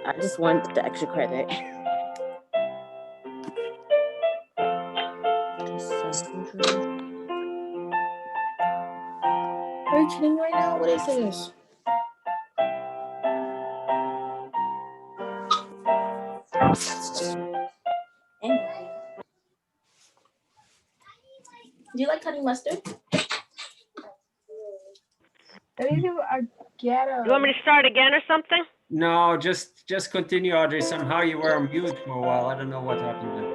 I just want the extra credit. Are you kidding right now? What is this? Do you like honey mustard? You want me to start again or something? No, just continue, Audrey. Somehow you were on mute for a while. I don't know what happened there.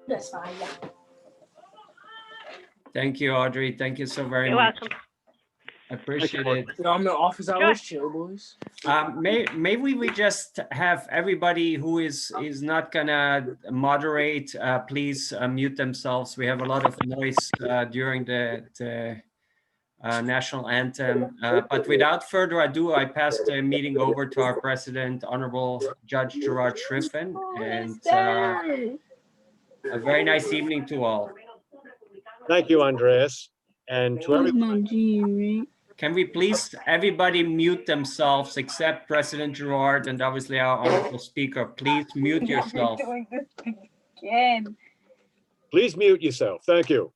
That's fine, yeah. Thank you, Audrey. Thank you so very You're much. welcome. I appreciate it. I'm in office hours, chill, boys. Maybe we just have everybody who is not gonna moderate, please mute themselves. We have a lot of noise during the national anthem. But without further ado, I pass the meeting over to our president, Honorable Judge Gerard Schriffen, and a very nice evening to all. Thank you, Andreas. And to everyone. Can we please, everybody mute themselves except President Gerard and obviously our honorable speaker. Please mute yourself. Doing this again. Please mute yourself. Thank you.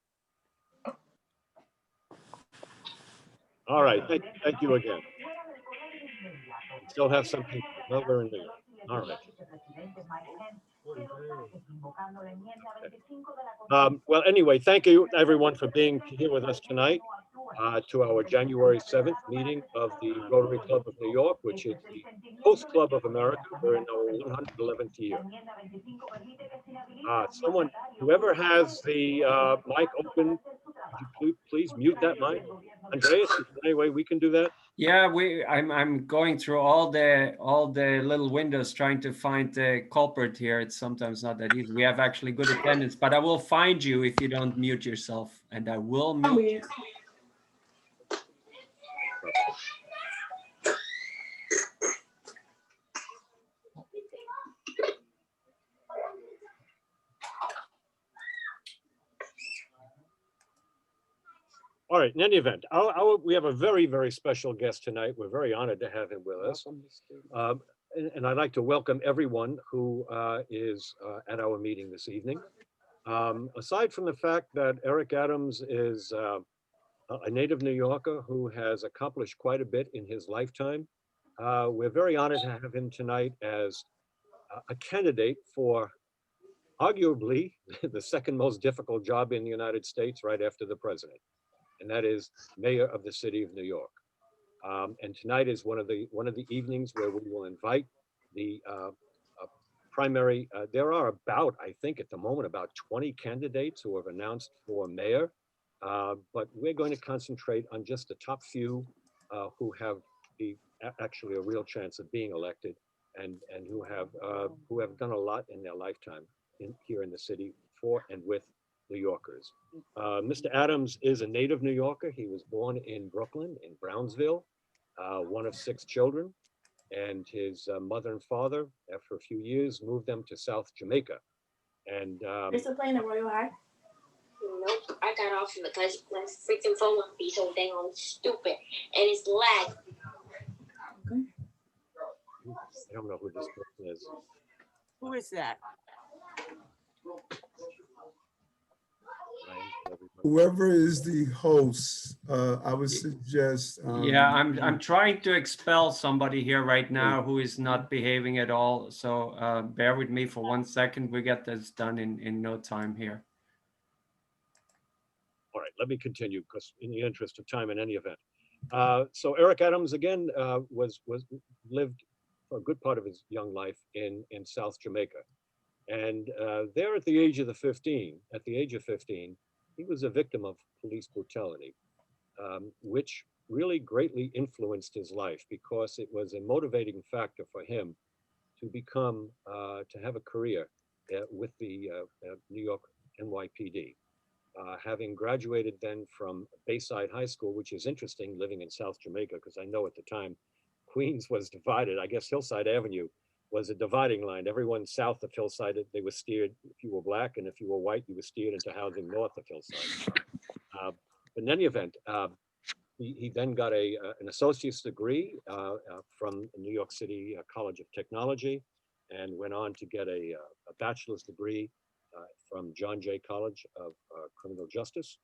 All right. Thank you again. Still have something. No, we're in there. All right. Well, anyway, thank you everyone for being here with us tonight to our January 7th meeting of the Rotary Club of New York, which is the Host Club of America. We're in our 111th year. Someone, whoever has the mic open, could you please mute that mic? Andreas, is there any way we can do that? Yeah, I'm going through all the little windows trying to find the culprit here. It's sometimes not that easy. We have actually good attendance, but I will find you if you don't mute yourself, and I will mute you. All right, in any event, we have a very, very special guest tonight. We're very honored to have him with us. And I'd like to welcome everyone who is at our meeting this evening. Aside from the fact that Eric Adams is a native New Yorker who has accomplished quite a bit in his lifetime, we're very honored to have him tonight as a candidate for arguably the second most difficult job in the United States right after the president. And that is mayor of the city of New York. And tonight is one of the evenings where we will invite the primary. There are about, I think at the moment, about 20 candidates who have announced for mayor. But we're going to concentrate on just the top few who have actually a real chance of being elected and who have done a lot in their lifetime here in the city for and with New Yorkers. Mr. Adams is a native New Yorker. He was born in Brooklyn, in Brownsville, one of 6 children. And his mother and father, after a few years, moved them to South Jamaica. And You're still playing the Royal High? Nope, I got off because my freaking phone would be so dang on stupid and it's lag. I don't know who this person is. Who is that? Whoever is the host, I would suggest. Yeah, I'm trying to expel somebody here right now who is not behaving at all. So bear with me for 1 second. We get this done in no time here. All right, let me continue because in the interest of time in any event. So Eric Adams again lived for a good part of his young life in South Jamaica. And there at the age of 15, he was a victim of police brutality, which really greatly influenced his life because it was a motivating factor for him to become, to have a career with the New York NYPD. Having graduated then from Bayside High School, which is interesting living in South Jamaica, because I know at the time Queens was divided. I guess Hillside Avenue was a dividing line. Everyone south of Hillside, they were steered, if you were black, and if you were white, you were steered into housing north of Hillside. But in any event, he then got an associate's degree from New York City College of Technology, and went on to get a bachelor's degree from John Jay College of Criminal Justice,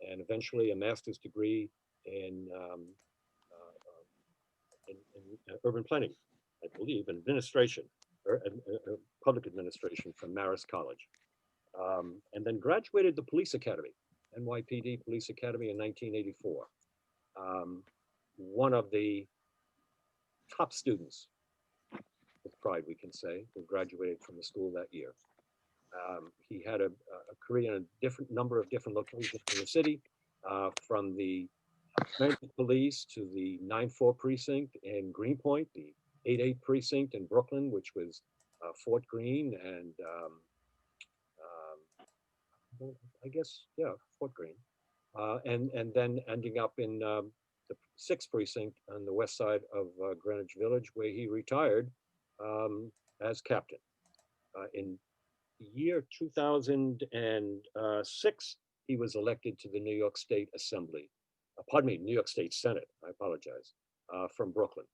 and eventually a master's degree in urban planning, I believe, and administration, or public administration from Marist College. And then graduated the police academy, NYPD Police Academy in 1984. One of the top students, with pride we can say, who graduated from the school that year. He had a career in a different number of different locations in the city, from the Transit Police to the 9-4 precinct in Greenpoint, the 8-8 precinct in Brooklyn, which was Fort Greene, and I guess, yeah, Fort Greene. And then ending up in the 6th precinct on the west side of Greenwich Village, where he retired as captain. In the year 2006, he was elected to the New York State Assembly, pardon me, New York State Senate, I apologize, from Brooklyn.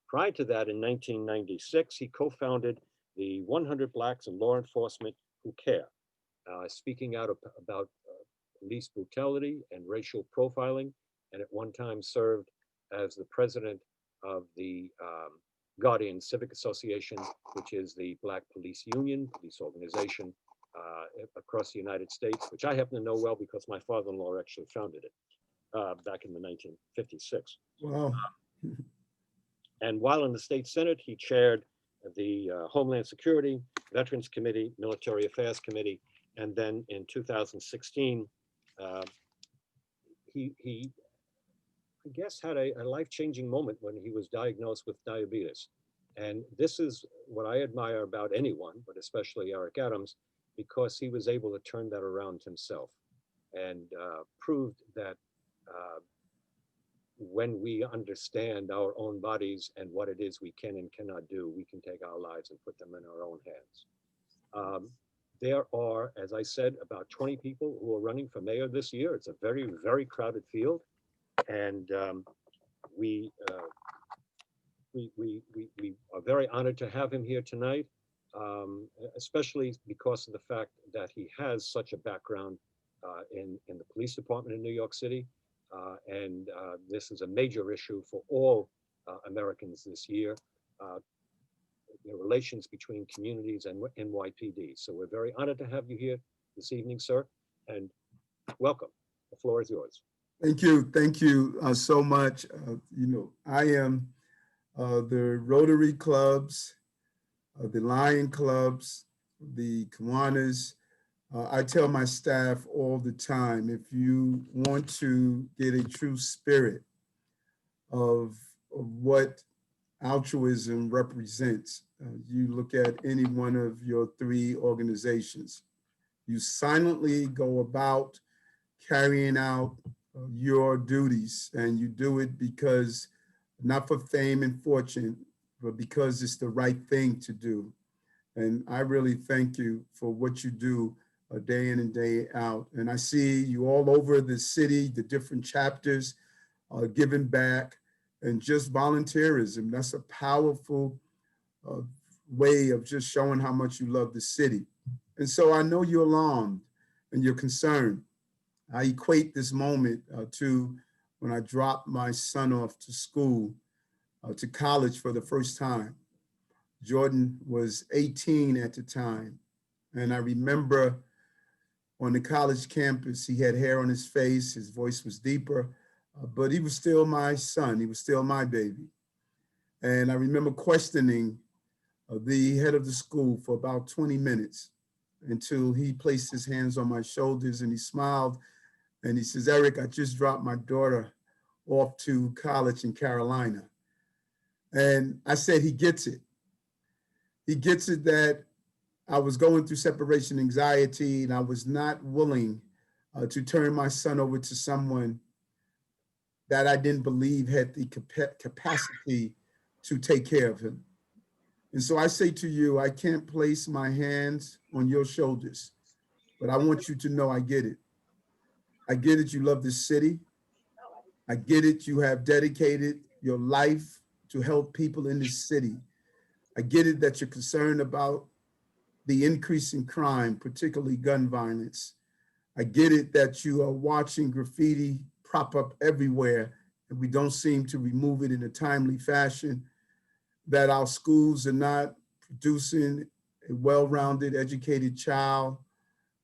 Prior to that, in 1996, he co-founded the 100 Blacks in Law Enforcement Who Care, speaking out about police brutality and racial profiling, and at one time served as the president of the Guardian Civic Association, which is the Black Police Union, police organization across the United States, which I happen to know well because my father-in-law actually founded it back in the 1956. Wow. And while in the state Senate, he chaired the Homeland Security, Veterans Committee, Military Affairs Committee, and then in 2016, he I guess, had a life-changing moment when he was diagnosed with diabetes. And this is what I admire about anyone, but especially Eric Adams, because he was able to turn that around himself and proved that when we understand our own bodies and what it is we can and cannot do, we can take our lives and put them in our own hands. There are, as I said, about 20 people who are running for mayor this year. It's a very, very crowded field. And we are very honored to have him here tonight, especially because of the fact that he has such a background in the police department in New York City. And this is a major issue for all Americans this year, the relations between communities and NYPD. So we're very honored to have you here this evening, sir, and welcome. The floor is yours. Thank you so much. I am the Rotary Clubs, the Lion Clubs, the Kiwanis. I tell my staff all the time, if you want to get a true spirit of what altruism represents, you look at any one of your 3 organizations. You silently go about carrying out your duties, and you do it because not for fame and fortune, but because it's the right thing to do. And I really thank you for what you do day in and day out. And I see you all over the city, the different chapters, giving back, and just volunteerism. That's a powerful way of just showing how much you love the city. And so I know you're alarmed and you're concerned. I equate this moment to when I dropped my son off to school, to college for the first time. Jordan was 18 at the time. And I remember on the college campus, he had hair on his face, his voice was deeper, but he was still my son. He was still my baby. And I remember questioning the head of the school for about 20 minutes until he placed his hands on my shoulders and he smiled and he says, "Eric, I just dropped my daughter off to college in Carolina." And I said, he gets it. He gets it that I was going through separation anxiety and I was not willing to turn my son over to someone that I didn't believe had the capacity to take care of him. And so I say to you, I can't place my hands on your shoulders, but I want you to know I get it. I get it, you love this city. I get it, you have dedicated your life to help people in this city. I get it that you're concerned about the increase in crime, particularly gun violence. I get it that you are watching graffiti prop up everywhere and we don't seem to remove it in a timely fashion, that our schools are not producing a well-rounded, educated child,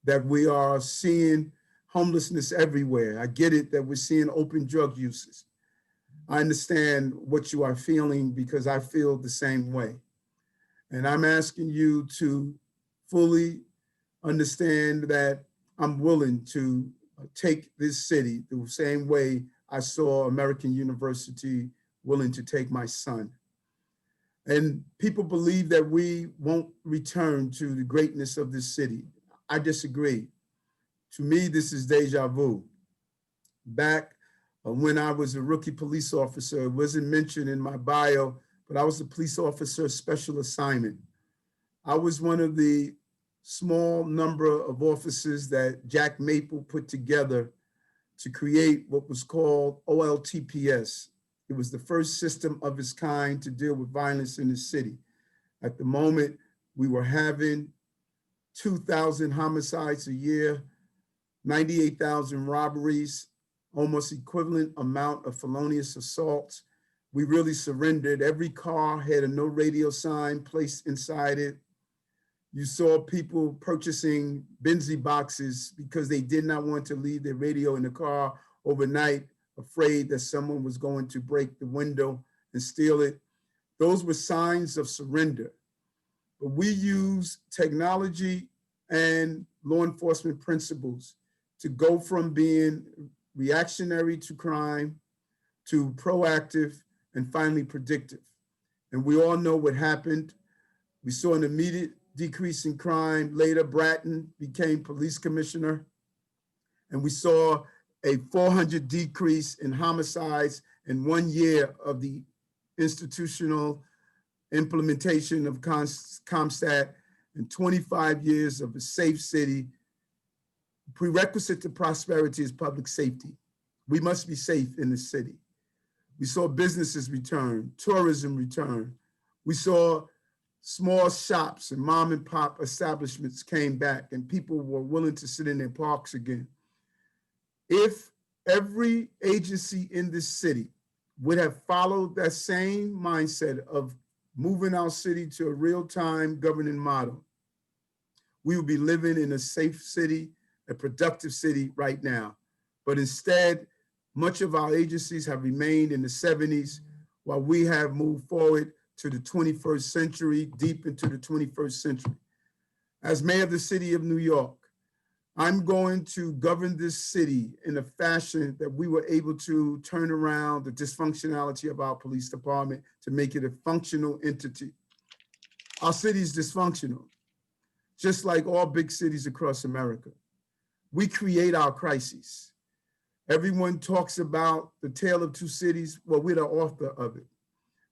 that we are seeing homelessness everywhere. I get it that we're seeing open drug uses. I understand what you are feeling because I feel the same way. And I'm asking you to fully understand that I'm willing to take this city the same way I saw American University willing to take my son. And people believe that we won't return to the greatness of this city. I disagree. To me, this is deja vu. Back when I was a rookie police officer, it wasn't mentioned in my bio, but I was a police officer special assignment. I was one of the small number of officers that Jack Maple put together to create what was called OLTPS. It was the first system of its kind to deal with violence in the city. At the moment, we were having 2,000 homicides a year, 98,000 robberies, almost equivalent amount of felonious assaults. We really surrendered. Every car had a no radio sign placed inside it. You saw people purchasing Benzie boxes because they did not want to leave their radio in the car overnight, afraid that someone was going to break the window and steal it. Those were signs of surrender. But we use technology and law enforcement principles to go from being reactionary to crime to proactive and finally predictive. And we all know what happened. We saw an immediate decrease in crime. Later, Bratton became police commissioner. And we saw a 400 decrease in homicides in 1 year of the institutional implementation of CompStat and 25 years of a safe city. Prerequisite to prosperity is public safety. We must be safe in the city. We saw businesses return, tourism return. We saw small shops and mom and pop establishments came back and people were willing to sit in their parks again. If every agency in this city would have followed that same mindset of moving our city to a real-time governing model, we would be living in a safe city, a productive city right now. But instead, much of our agencies have remained in the 70s while we have moved forward to the 21st century, deep into the 21st century. As mayor of the city of New York, I'm going to govern this city in a fashion that we were able to turn around the dysfunctionality of our police department to make it a functional entity. Our city is dysfunctional, just like all big cities across America. We create our crises. Everyone talks about the tale of two cities. Well, we're the author of it.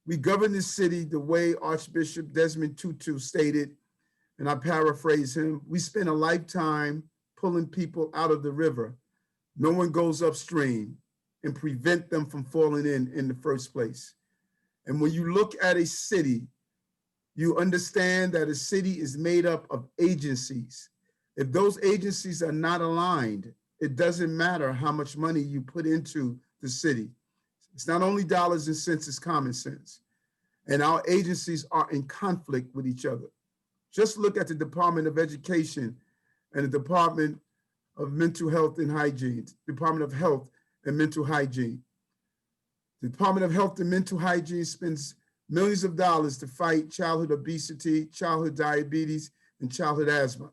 We govern this city the way Archbishop Desmond Tutu stated, and I paraphrase him, we spend a lifetime pulling people out of the river. No one goes upstream and prevent them from falling in the first place. And when you look at a city, you understand that a city is made up of agencies. If those agencies are not aligned, it doesn't matter how much money you put into the city. It's not only dollars and cents, it's common sense. And our agencies are in conflict with each other. Just look at the Department of Education and the Department of Mental Health and Hygiene, Department of Health and Mental Hygiene. The Department of Health and Mental Hygiene spends millions of dollars to fight childhood obesity, childhood diabetes, and childhood asthma.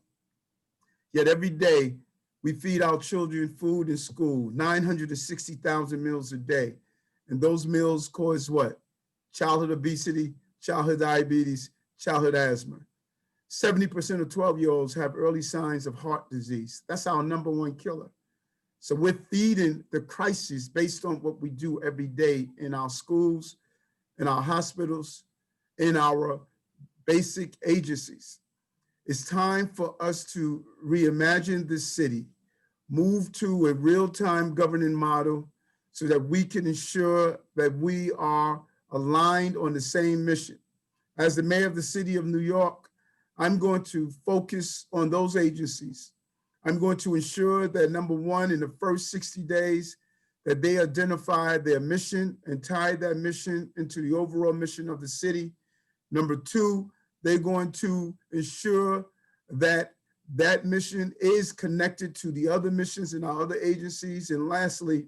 Yet every day, we feed our children food in school, 960,000 meals a day. And those meals cause what? Childhood obesity, childhood diabetes, childhood asthma. 70% of 12-year-olds have early signs of heart disease. That's our #1 killer. So we're feeding the crisis based on what we do every day in our schools in our hospitals, in our basic agencies. It's time for us to reimagine this city, move to a real-time governing model so that we can ensure that we are aligned on the same mission. As the mayor of the city of New York, I'm going to focus on those agencies. I'm going to ensure that, number one, in the first 60 days, that they identify their mission and tie that mission into the overall mission of the city. Number two, they're going to ensure that that mission is connected to the other missions in our other agencies. And lastly,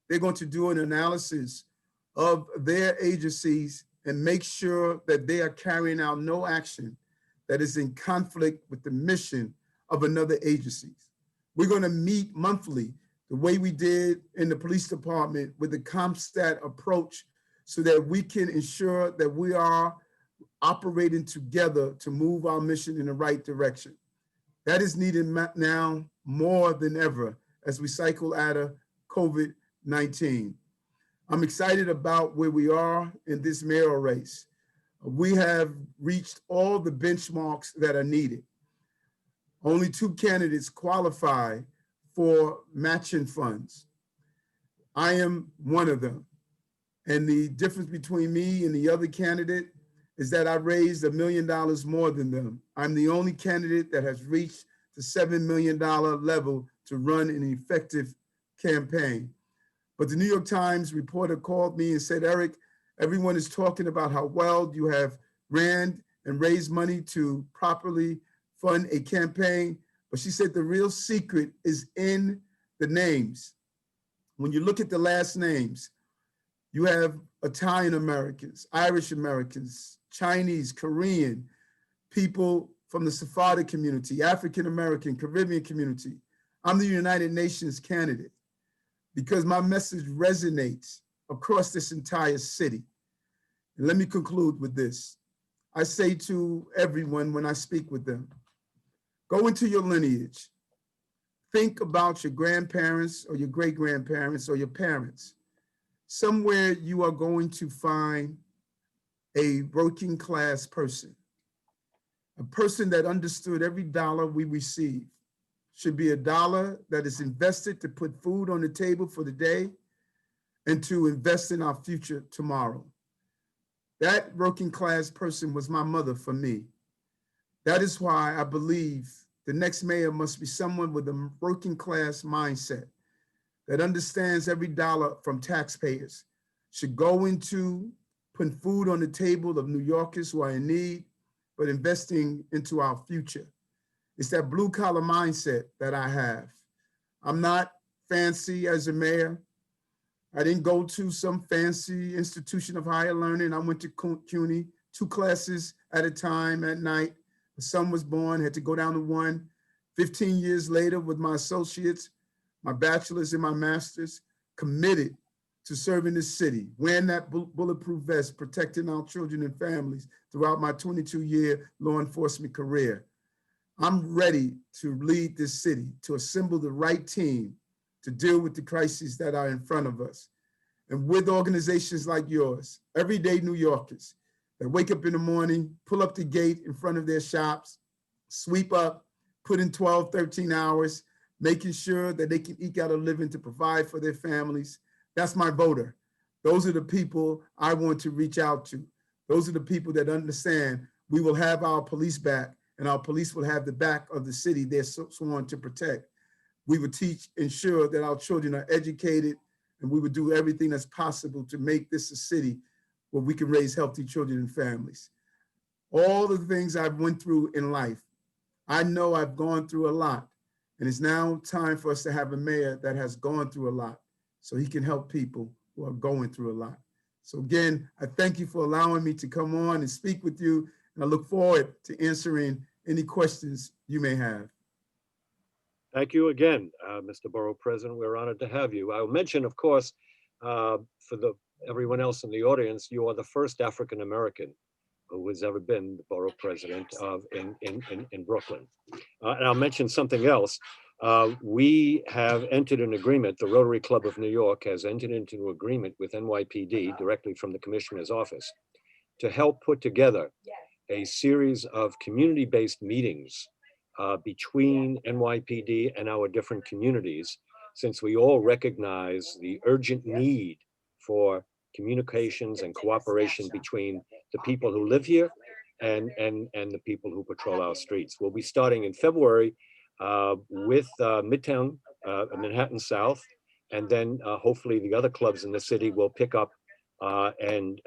they're going to do an analysis of their agencies and make sure that they are carrying out no action that is in conflict with the mission of another agency. We're going to meet monthly the way we did in the police department with the CompStat approach so that we can ensure that we are operating together to move our mission in the right direction. That is needed now more than ever as we cycle out of COVID-19. I'm excited about where we are in this mayoral race. We have reached all the benchmarks that are needed. Only 2 candidates qualify for matching funds. I am one of them. And the difference between me and the other candidate is that I raised $1 million more than them. I'm the only candidate that has reached the $7 million level to run an effective campaign. But the New York Times reporter called me and said, Eric, everyone is talking about how well you have ran and raised money to properly fund a campaign. But she said the real secret is in the names. When you look at the last names, you have Italian Americans, Irish Americans, Chinese, Korean, people from the Sephardic community, African American, Caribbean community. I'm the United Nations candidate because my message resonates across this entire city. And let me conclude with this. I say to everyone when I speak with them, go into your lineage. Think about your grandparents or your great-grandparents or your parents. Somewhere you are going to find a working class person, a person that understood every dollar we receive should be a dollar that is invested to put food on the table for the day and to invest in our future tomorrow. That working class person was my mother for me. That is why I believe the next mayor must be someone with a working class mindset that understands every dollar from taxpayers should go into putting food on the table of New Yorkers who are in need, but investing into our future. It's that blue collar mindset that I have. I'm not fancy as a mayor. I didn't go to some fancy institution of higher learning. I went to CUNY, 2 classes at a time at night. My son was born, had to go down to 1. 15 years later with my associates, my bachelor's and my master's, committed to serving this city, wearing that bulletproof vest, protecting our children and families throughout my 22-year law enforcement career. I'm ready to lead this city, to assemble the right team to deal with the crises that are in front of us. And with organizations like yours, everyday New Yorkers that wake up in the morning, pull up the gate in front of their shops, sweep up, put in 12, 13 hours, making sure that they can eke out a living to provide for their families. That's my voter. Those are the people I want to reach out to. Those are the people that understand we will have our police back and our police will have the back of the city they're sworn to protect. We would ensure that our children are educated, and we would do everything that's possible to make this a city where we can raise healthy children and families. All the things I've went through in life, I know I've gone through a lot, and it's now time for us to have a mayor that has gone through a lot so he can help people who are going through a lot. So again, I thank you for allowing me to come on and speak with you, and I look forward to answering any questions you may have. Thank you again, Mr. Borough President. We're honored to have you. I'll mention, of course, for everyone else in the audience, you are the first African-American who has ever been the Borough President in Brooklyn. And I'll mention something else. We have entered an agreement, the Rotary Club of New York has entered into an agreement with NYPD directly from the Commissioner's office to help put together a series of community-based meetings between NYPD and our different communities, since we all recognize the urgent need for communications and cooperation between the people who live here and the people who patrol our streets. We'll be starting in February with Midtown, Manhattan South, and then hopefully the other clubs in the city will pick up and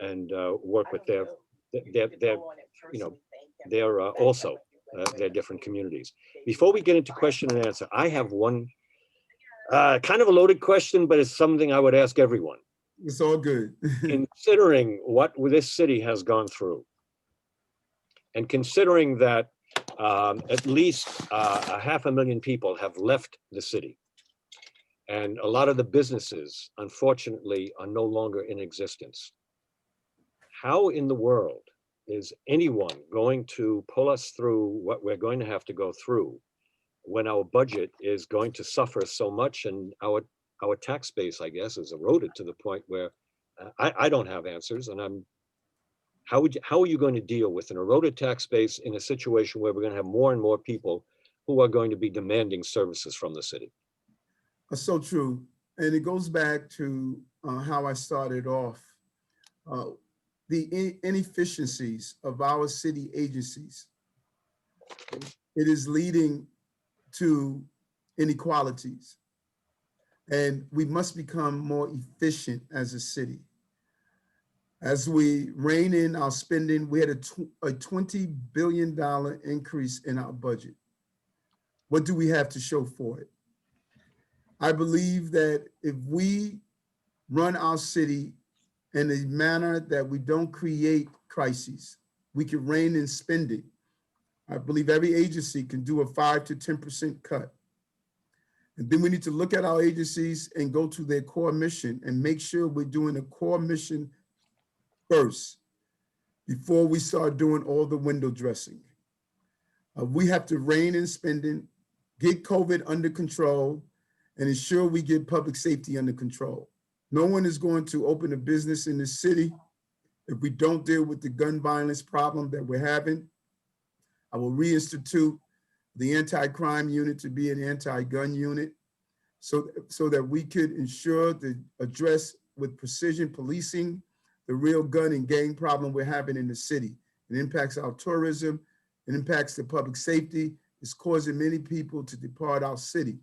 work with their also their different communities. Before we get into question and answer, I have one kind of a loaded question, but it's something I would ask everyone. It's all good. Considering what this city has gone through, and considering that at least 500,000 people have left the city, and a lot of the businesses, unfortunately, are no longer in existence, how in the world is anyone going to pull us through what we're going to have to go through when our budget is going to suffer so much and our tax base, I guess, is eroded to the point where I don't have answers, and how are you going to deal with an eroded tax base in a situation where we're going to have more and more people who are going to be demanding services from the city? So true. And it goes back to how I started off. The inefficiencies of our city agencies, it is leading to inequalities. And we must become more efficient as a city. As we rein in our spending, we had a $20 billion increase in our budget. What do we have to show for it? I believe that if we run our city in a manner that we don't create crises, we can rein in spending. I believe every agency can do a 5 to 10% cut. And then we need to look at our agencies and go to their core mission and make sure we're doing a core mission first before we start doing all the window dressing. We have to rein in spending, get COVID under control, and ensure we get public safety under control. No one is going to open a business in this city if we don't deal with the gun violence problem that we're having. I will reinstitute the anti-crime unit to be an anti-gun unit so that we could ensure to address with precision policing the real gun and gang problem we're having in the city. It impacts our tourism, it impacts the public safety, it's causing many people to depart our city.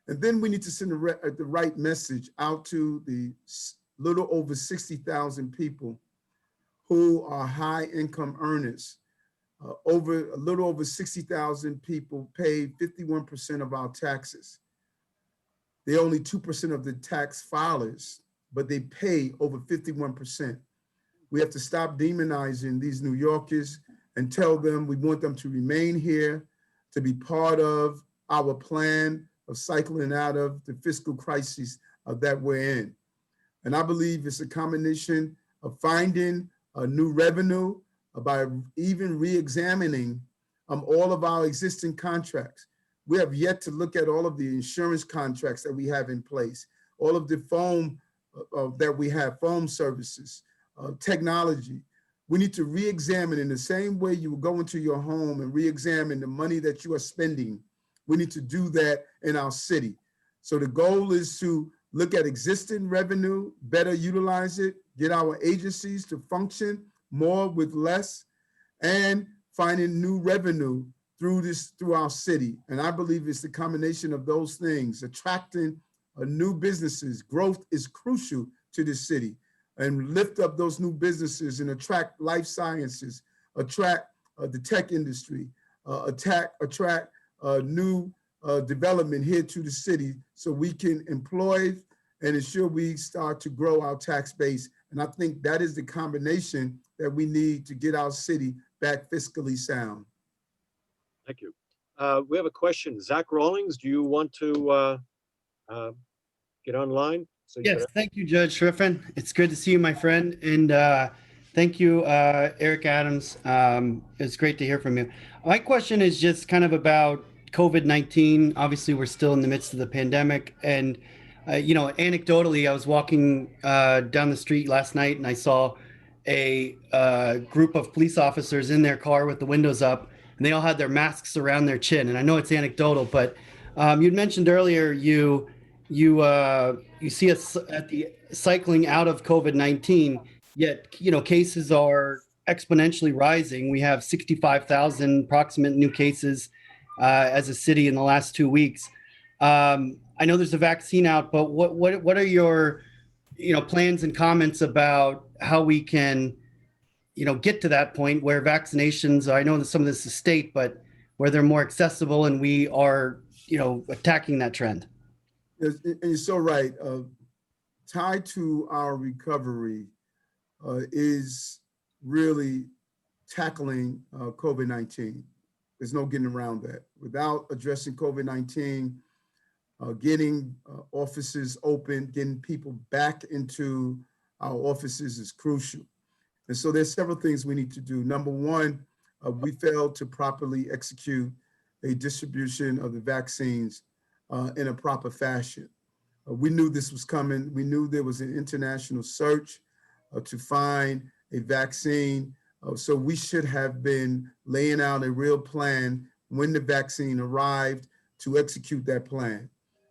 And then we need to send the right message out to the little over 60,000 people who are high income earners. A little over 60,000 people pay 51% of our taxes. They're only 2% of the tax filers, but they pay over 51%. We have to stop demonizing these New Yorkers and tell them we want them to remain here, to be part of our plan of cycling out of the fiscal crisis that we're in. And I believe it's a combination of finding a new revenue by even re-examining all of our existing contracts. We have yet to look at all of the insurance contracts that we have in place, all of the phone that we have, phone services, technology. We need to re-examine in the same way you would go into your home and re-examine the money that you are spending. We need to do that in our city. So the goal is to look at existing revenue, better utilize it, get our agencies to function more with less, and finding new revenue through our city. And I believe it's the combination of those things, attracting new businesses. Growth is crucial to the city, and lift up those new businesses and attract life sciences, attract the tech industry, attract new development here to the city so we can employ and ensure we start to grow our tax base. And I think that is the combination that we need to get our city back fiscally sound. Thank you. We have a question. Zach Rawlings, do you want to get online? So yes, thank you, Judge Schriffen. It's good to see you, my friend. And thank you, Eric Adams. It's great to hear from you. My question is just kind of about COVID-19, obviously we're still in the midst of the pandemic. And, anecdotally, I was walking down the street last night and I saw a group of police officers in their car with the windows up, and they all had their masks around their chin. And I know it's anecdotal, but you'd mentioned earlier you see us at the cycling out of COVID-19, yet, cases are exponentially rising. We have 65,000 approximate new cases as a city in the last 2 weeks. I know there's a vaccine out, but what are your plans and comments about how we can get to that point where vaccinations, I know that some of this is state, but where they're more accessible and we are attacking that trend? Yes, and you're so right. Tied to our recovery is really tackling COVID-19. There's no getting around that. Without addressing COVID-19, getting offices open, getting people back into our offices is crucial. And so there's several things we need to do. Number one, we failed to properly execute a distribution of the vaccines in a proper fashion. We knew this was coming. We knew there was an international search to find a vaccine. So we should have been laying out a real plan when the vaccine arrived to execute that plan.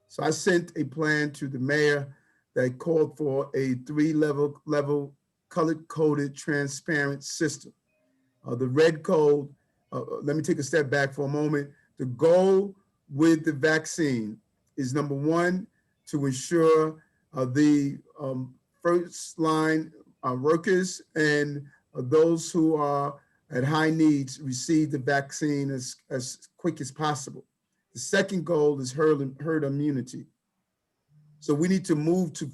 So I sent a plan to the mayor that called for a three-level color-coded transparent system. The red code, let me take a step back for a moment. The goal with the vaccine is, number one, to ensure the first line workers and those who are at high needs receive the vaccine as quick as possible. The second goal is herd immunity. So we need to move to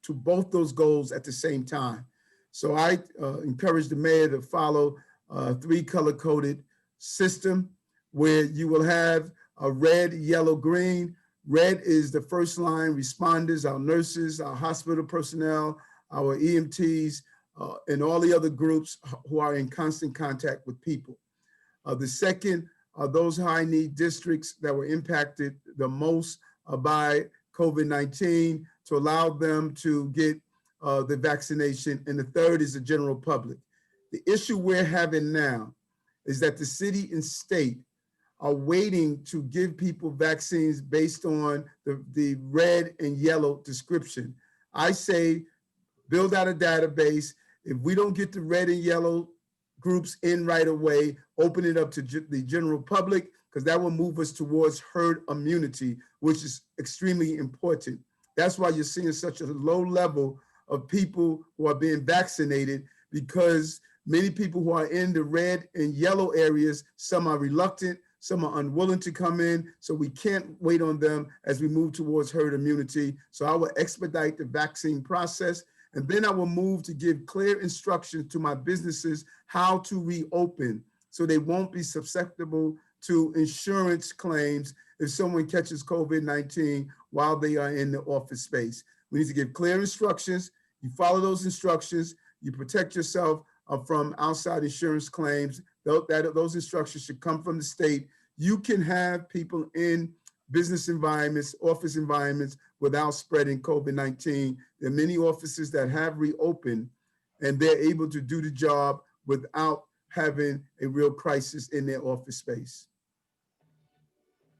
to both those goals at the same time. So I encourage the mayor to follow a three color-coded system where you will have a red, yellow, green. Red is the first line responders, our nurses, our hospital personnel, our EMTs, and all the other groups who are in constant contact with people. The second are those high need districts that were impacted the most by COVID-19 to allow them to get the vaccination. And the third is the general public. The issue we're having now is that the city and state are waiting to give people vaccines based on the red and yellow description. I say, build out a database. If we don't get the red and yellow groups in right away, open it up to the general public, because that will move us towards herd immunity, which is extremely important. That's why you're seeing such a low level of people who are being vaccinated, because many people who are in the red and yellow areas, some are reluctant, some are unwilling to come in, so we can't wait on them as we move towards herd immunity. So I will expedite the vaccine process, and then I will move to give clear instructions to my businesses how to reopen so they won't be susceptible to insurance claims if someone catches COVID-19 while they are in the office space. We need to give clear instructions. You follow those instructions, you protect yourself from outside insurance claims. Those instructions should come from the state. You can have people in business environments, office environments, without spreading COVID-19. There are many offices that have reopened and they're able to do the job without having a real crisis in their office space.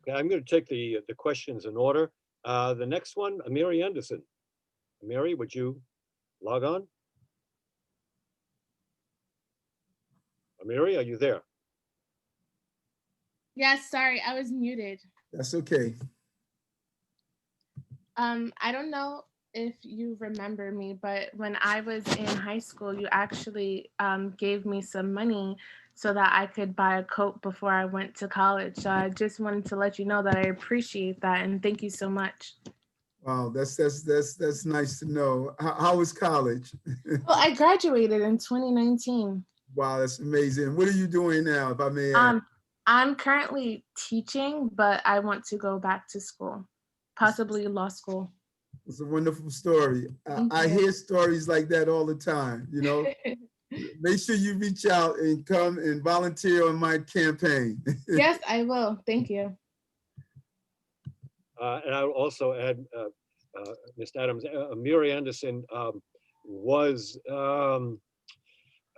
Okay, I'm going to take the questions in order. The next one, Amiri Anderson. Amiri, would you log on? Amiri, are you there? Yes, sorry, I was muted. That's okay. I don't know if you remember me, but when I was in high school, you actually gave me some money so that I could buy a coat before I went to college. So I just wanted to let you know that I appreciate that, and thank you so much. Wow, that's nice to know. How was college? Well, I graduated in 2019. Wow, that's amazing. What are you doing now, if I may ask? I'm currently teaching, but I want to go back to school, possibly law school. It's a wonderful story. I hear stories like that all the time, you know. make sure you reach out and come and volunteer on my campaign. Yes, I will. Thank you. And I will also add, Mr. Adams, Mary Anderson was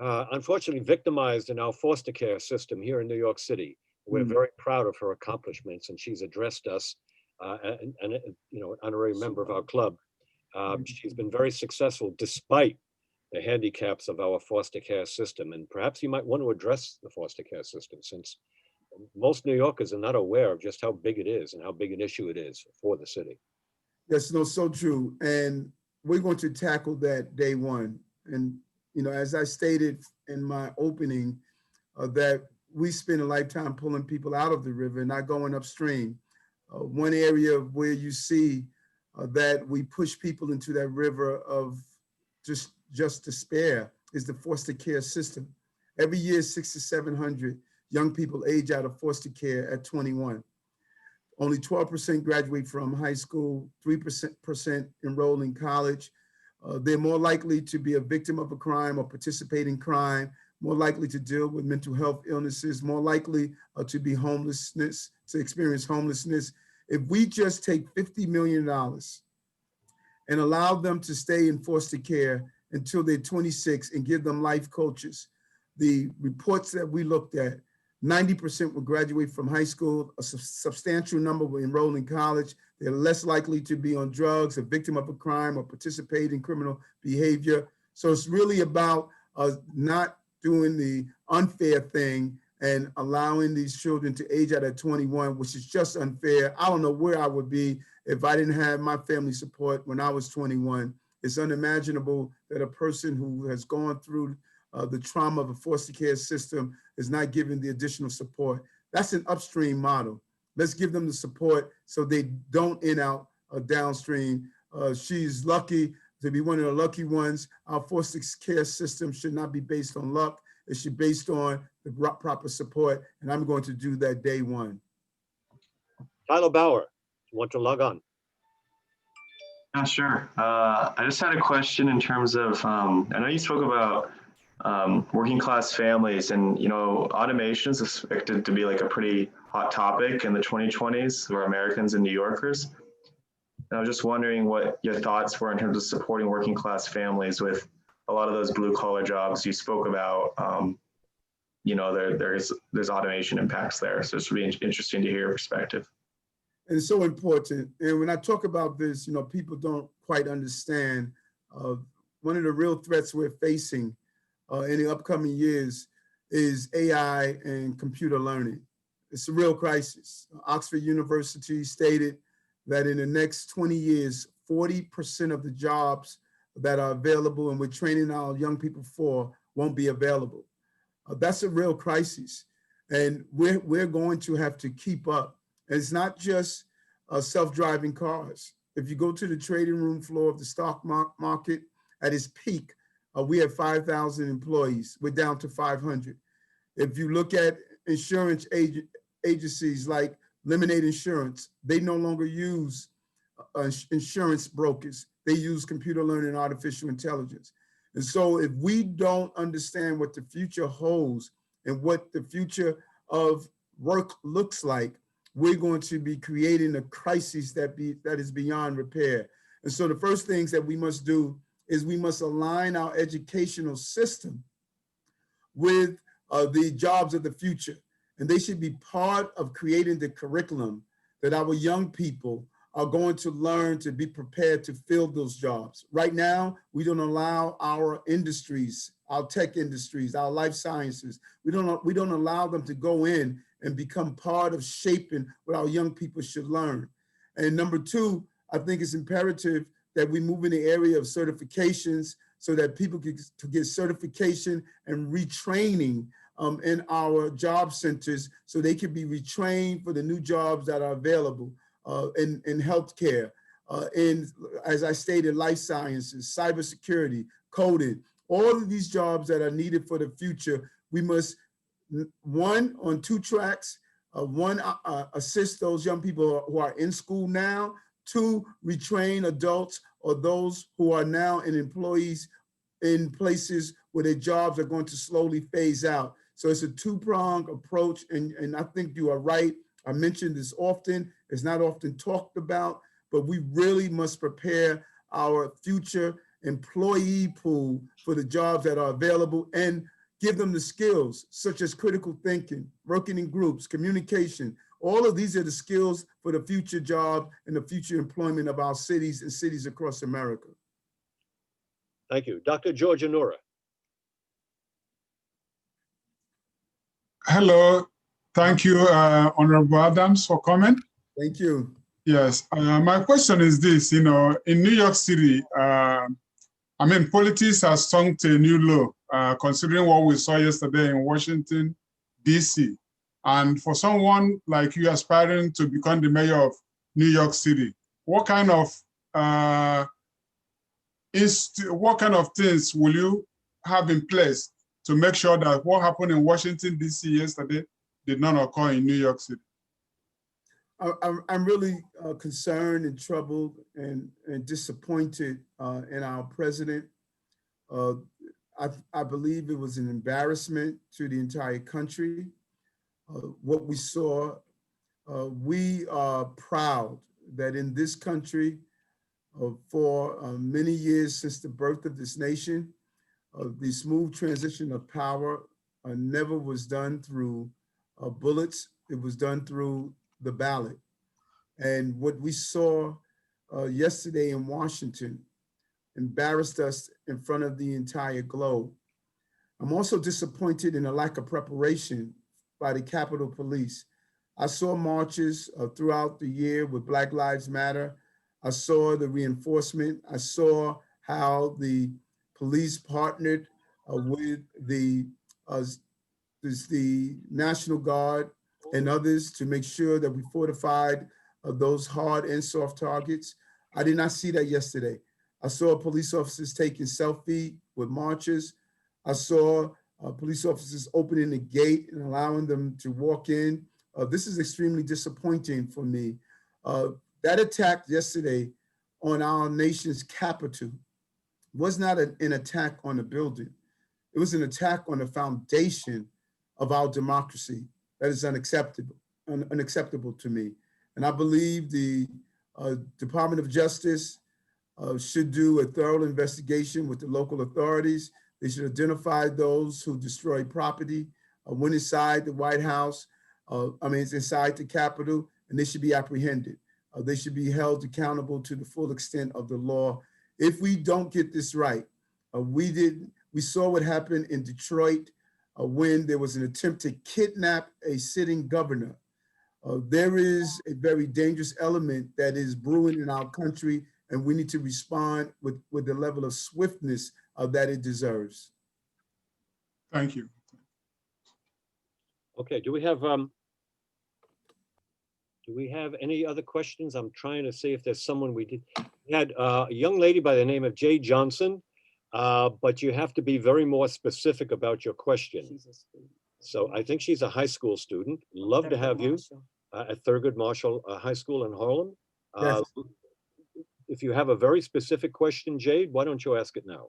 unfortunately victimized in our foster care system here in New York City. We're very proud of her accomplishments, and she's addressed us, and you know, an honorary member of our club. She's been very successful despite the handicaps of our foster care system. And perhaps you might want to address the foster care system, since most New Yorkers are not aware of just how big it is and how big an issue it is for the city. Yes, no, so true. And we're going to tackle that day one. And, you know, as I stated in my opening, that we spend a lifetime pulling people out of the river and not going upstream. One area where you see that we push people into that river of just despair is the foster care system. Every year, 600 to 700 young people age out of foster care at 21. Only 12% graduate from high school, 3% enroll in college. They're more likely to be a victim of a crime or participate in crime, more likely to deal with mental health illnesses, more likely to be homelessness, to experience homelessness. If we just take $50 million and allow them to stay in foster care until they're 26 and give them life coaches, the reports that we looked at, 90% will graduate from high school, a substantial number will enroll in college, they're less likely to be on drugs, a victim of a crime, or participate in criminal behavior. So it's really about not doing the unfair thing and allowing these children to age out at 21, which is just unfair. I don't know where I would be if I didn't have my family support when I was 21. It's unimaginable that a person who has gone through the trauma of a foster care system is not given the additional support. That's an upstream model. Let's give them the support so they don't end out downstream. She's lucky to be one of the lucky ones. Our foster care system should not be based on luck. It should be based on the proper support, and I'm going to do that day one. Tyler Bauer, you want to log on? Yeah, sure. I just had a question in terms of, I know you spoke about working class families, and you know, automation is expected to be like a pretty hot topic in the 2020s for Americans and New Yorkers. And I was just wondering what your thoughts were in terms of supporting working class families with a lot of those blue collar jobs you spoke about. You know, there's automation impacts there, so it's really interesting to hear your perspective. And it's so important. And when I talk about this, you know, people don't quite understand one of the real threats we're facing in the upcoming years is AI and computer learning. It's a real crisis. Oxford University stated that in the next 20 years, 40% of the jobs that are available and we're training our young people for won't be available. That's a real crisis. And we're going to have to keep up. And it's not just self-driving cars. If you go to the trading room floor of the stock market at its peak, we had 5,000 employees. We're down to 500. If you look at insurance agencies like Lemonade Insurance, they no longer use insurance brokers. They use computer learning and artificial intelligence. And so if we don't understand what the future holds and what the future of work looks like, we're going to be creating a crisis that is beyond repair. And so the first things that we must do is we must align our educational system with the jobs of the future. And they should be part of creating the curriculum that our young people are going to learn to be prepared to fill those jobs. Right now, we don't allow our industries, our tech industries, our life sciences, we don't allow them to go in and become part of shaping what our young people should learn. And number two, I think it's imperative that we move in the area of certifications so that people can get certification and retraining in our job centers so they can be retrained for the new jobs that are available in healthcare, in, as I stated, life sciences, cybersecurity, coding, all of these jobs that are needed for the future. We must, one, on two tracks, one, assist those young people who are in school now, two, retrain adults or those who are now in employees in places where their jobs are going to slowly phase out. So it's a two-pronged approach, and I think you are right. I mentioned this often. It's not often talked about, but we really must prepare our future employee pool for the jobs that are available and give them the skills such as critical thinking, working in groups, communication. All of these are the skills for the future job and the future employment of our cities and cities across America. Thank you. Dr. George Anura. Hello. Thank you, Honorable Adams, for coming. Thank you. Yes. My question is this, in New York City, politics has sunk to a new low, considering what we saw yesterday in Washington, D.C. And for someone like you aspiring to become the mayor of New York City, what kind of things will you have in place to make sure that what happened in Washington, D.C. yesterday did not occur in New York City? I'm really concerned and troubled and disappointed in our president. I believe it was an embarrassment to the entire country. What we saw, we are proud that in this country, for many years since the birth of this nation, the smooth transition of power never was done through bullets. It was done through the ballot. And what we saw yesterday in Washington embarrassed us in front of the entire globe. I'm also disappointed in the lack of preparation by the Capitol Police. I saw marches throughout the year with Black Lives Matter. I saw the reinforcement. I saw how the police partnered with the National Guard and others to make sure that we fortified those hard and soft targets. I did not see that yesterday. I saw police officers taking selfie with marchers. I saw police officers opening the gate and allowing them to walk in. This is extremely disappointing for me. That attack yesterday on our nation's capital was not an attack on the building. It was an attack on the foundation of our democracy. That is unacceptable to me. And I believe the Department of Justice should do a thorough investigation with the local authorities. They should identify those who destroy property, went inside the White House, it's inside the Capitol, and they should be apprehended. They should be held accountable to the full extent of the law. If we don't get this right, we saw what happened in Detroit when there was an attempt to kidnap a sitting governor. There is a very dangerous element that is brewing in our country, and we need to respond with the level of swiftness that it deserves. Thank you. Okay, do we have any other questions? I'm trying to see if there's someone we had a young lady by the name of Jay Johnson, but you have to be very more specific about your question. So I think she's a high school student. Love to have you at Thurgood Marshall High School in Harlem. Yes. If you have a very specific question, Jade, why don't you ask it now?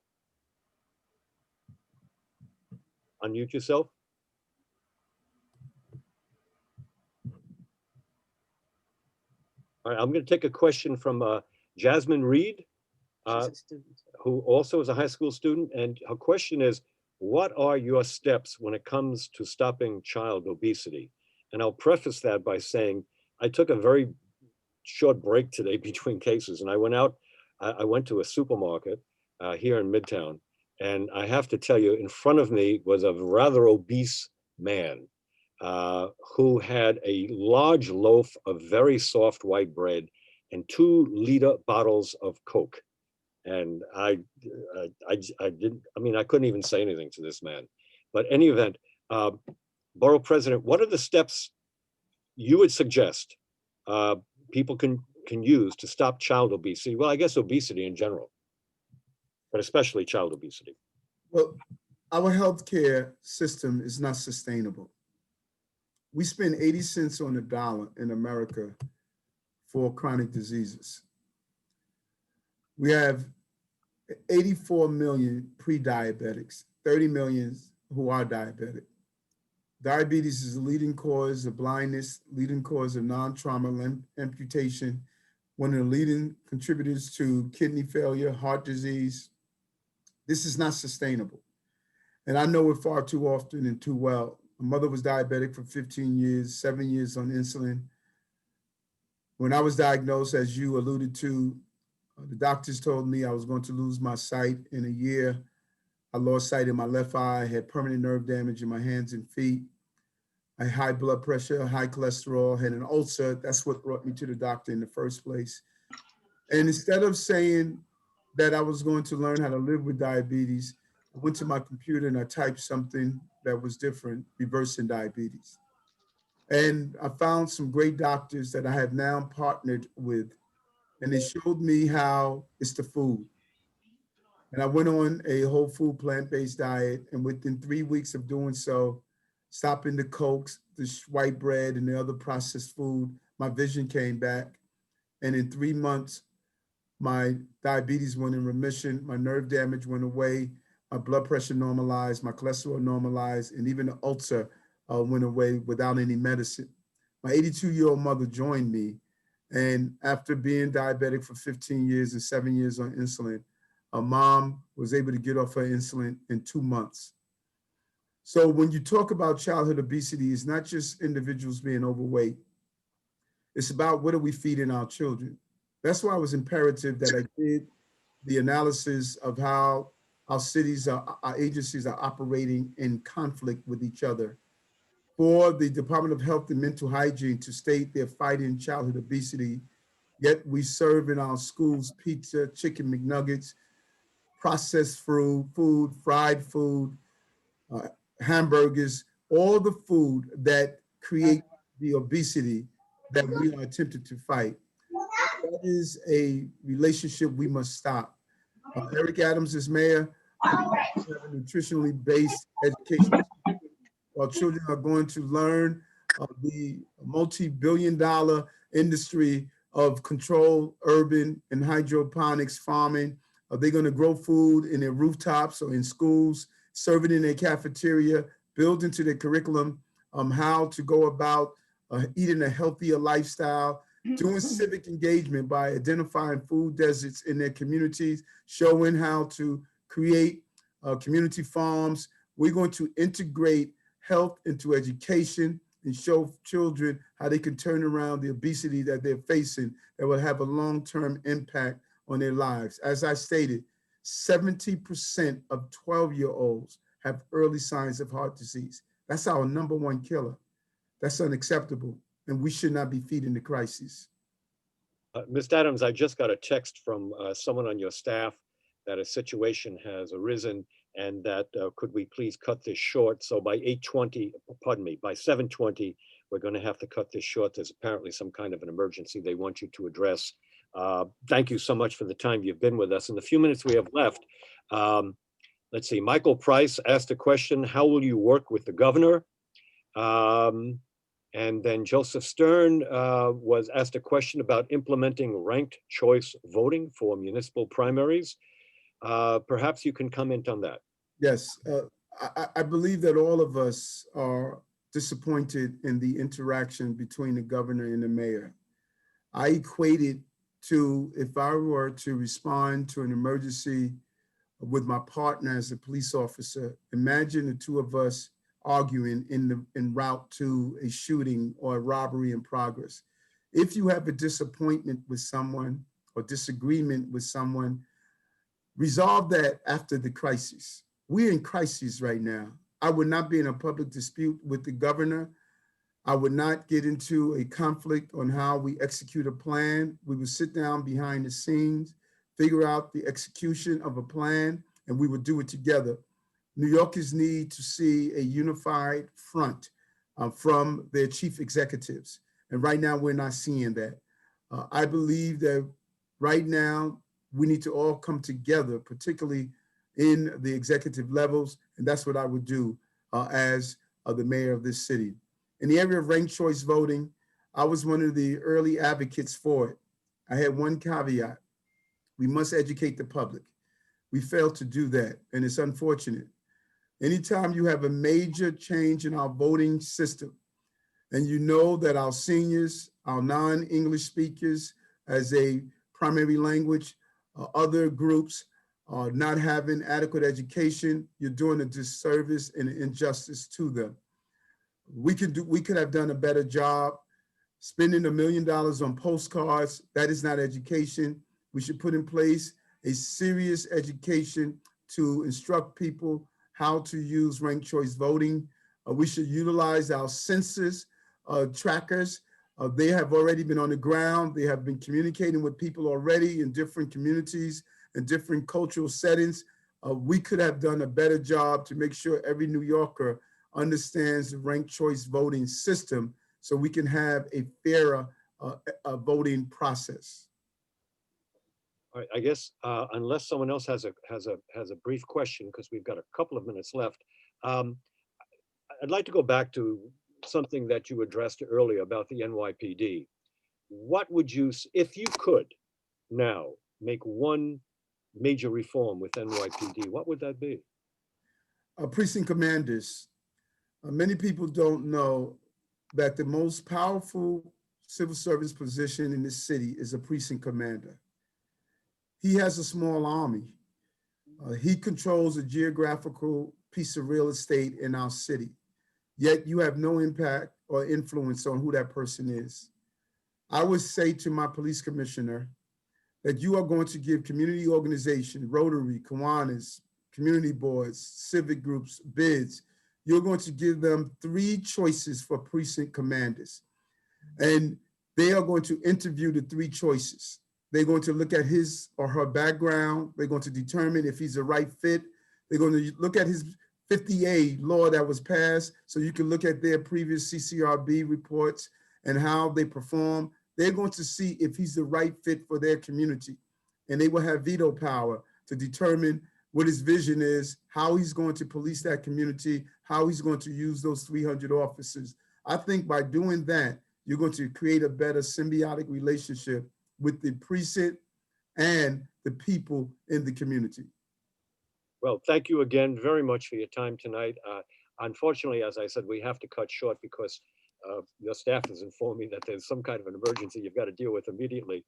Unmute yourself. All right, I'm going to take a question from Jasmine Reed, who also is a high school student. And her question is, what are your steps when it comes to stopping child obesity? And I'll preface that by saying, I took a very short break today between cases, and I went to a supermarket here in Midtown. And I have to tell you, in front of me was a rather obese man who had a large loaf of very soft white bread and 2-liter bottles of Coke. And I couldn't even say anything to this man. But in any event, Borough President, what are the steps you would suggest people can use to stop child obesity? Well, I guess obesity in general, but especially child obesity. Well, our healthcare system is not sustainable. We spend 80 cents on the dollar in America for chronic diseases. We have 84 million pre-diabetics. 30 million who are diabetic. Diabetes is the leading cause of blindness, leading cause of non-trauma amputation, one of the leading contributors to kidney failure, heart disease. This is not sustainable. And I know it far too often and too well. My mother was diabetic for 15 years, 7 years on insulin. When I was diagnosed, as you alluded to, the doctors told me I was going to lose my sight in a year. I lost sight in my left eye, had permanent nerve damage in my hands and feet. I had high blood pressure, high cholesterol, had an ulcer. That's what brought me to the doctor in the first place. And instead of saying that I was going to learn how to live with diabetes, I went to my computer and I typed something that was different, reversing diabetes. And I found some great doctors that I have now partnered with, and they showed me how it's the food. And I went on a whole food plant-based diet, and within 3 weeks of doing so, stopping the Cokes, the white bread, and the other processed food, my vision came back. And in 3 months, my diabetes went in remission, my nerve damage went away, my blood pressure normalized, my cholesterol normalized, and even the ulcer went away without any medicine. My 82-year-old mother joined me, and after being diabetic for 15 years and 7 years on insulin, mom was able to get off her insulin in 2 months. So when you talk about childhood obesity, it's not just individuals being overweight. It's about what are we feeding our children. That's why it was imperative that I did the analysis of how our cities, our agencies are operating in conflict with each other. For the Department of Health and Mental Hygiene to state they're fighting childhood obesity, yet we serve in our schools pizza, chicken McNuggets, processed food, fried food, hamburgers, all the food that create the obesity that we are attempting to fight. That is a relationship we must stop. Eric Adams is mayor. We have a nutritionally based education. Our children are going to learn the multi-billion-dollar industry of controlled urban and hydroponics farming. They're going to grow food in their rooftops or in schools, serve it in their cafeteria, build into their curriculum how to go about eating a healthier lifestyle, doing civic engagement by identifying food deserts in their communities, showing how to create community farms. We're going to integrate health into education and show children how they can turn around the obesity that they're facing that will have a long-term impact on their lives. As I stated, 70% of 12-year-olds have early signs of heart disease. That's our #1 killer. That's unacceptable, and we should not be feeding the crisis. Ms. Adams, I just got a text from someone on your staff that a situation has arisen and that could we please cut this short? So by 8:20, pardon me, by 7:20, we're going to have to cut this short. There's apparently some kind of an emergency they want you to address. Thank you so much for the time you've been with us. In the few minutes we have left, let's see, Michael Price asked a question, how will you work with the governor? And then Joseph Stern was asked a question about implementing ranked choice voting for municipal primaries. Perhaps you can comment on that. Yes, I believe that all of us are disappointed in the interaction between the governor and the mayor. I equate it to if I were to respond to an emergency with my partner as a police officer, imagine the two of us arguing en route to a shooting or a robbery in progress. If you have a disappointment with someone or disagreement with someone, resolve that after the crisis. We're in crisis right now. I would not be in a public dispute with the governor. I would not get into a conflict on how we execute a plan. We would sit down behind the scenes, figure out the execution of a plan, and we would do it together. New Yorkers need to see a unified front from their chief executives. And right now, we're not seeing that. I believe that right now, we need to all come together, particularly in the executive levels. And that's what I would do as the mayor of this city. In the area of ranked choice voting, I was one of the early advocates for it. I had one caveat. We must educate the public. We failed to do that, and it's unfortunate. Anytime you have a major change in our voting system, and you know that our seniors, our non-English speakers as a primary language, other groups are not having adequate education, you're doing a disservice and an injustice to them. We could have done a better job spending $1 million on postcards. That is not education. We should put in place a serious education to instruct people how to use ranked choice voting. We should utilize our census trackers. They have already been on the ground. They have been communicating with people already in different communities and different cultural settings. We could have done a better job to make sure every New Yorker understands the ranked choice voting system so we can have a fairer voting process. All right, I guess unless someone else has a brief question, because we've got a couple of minutes left, I'd like to go back to something that you addressed earlier about the NYPD. What would you, if you could now make one major reform with NYPD, what would that be? Precinct commanders. Many people don't know that the most powerful civil service position in this city is a precinct commander. He has a small army. He controls a geographical piece of real estate in our city, yet you have no impact or influence on who that person is. I would say to my police commissioner that you are going to give community organizations, Rotary, Kiwanis, community boards, civic groups, bids, you're going to give them 3 choices for precinct commanders. And they are going to interview the 3 choices. They're going to look at his or her background. They're going to determine if he's the right fit. They're going to look at his 50A law that was passed, so you can look at their previous CCRB reports and how they perform. They're going to see if he's the right fit for their community. And they will have veto power to determine what his vision is, how he's going to police that community, how he's going to use those 300 officers. I think by doing that, you're going to create a better symbiotic relationship with the precinct and the people in the community. Well, thank you again very much for your time tonight. Unfortunately, as I said, we have to cut short because your staff has informed me that there's some kind of an emergency you've got to deal with immediately.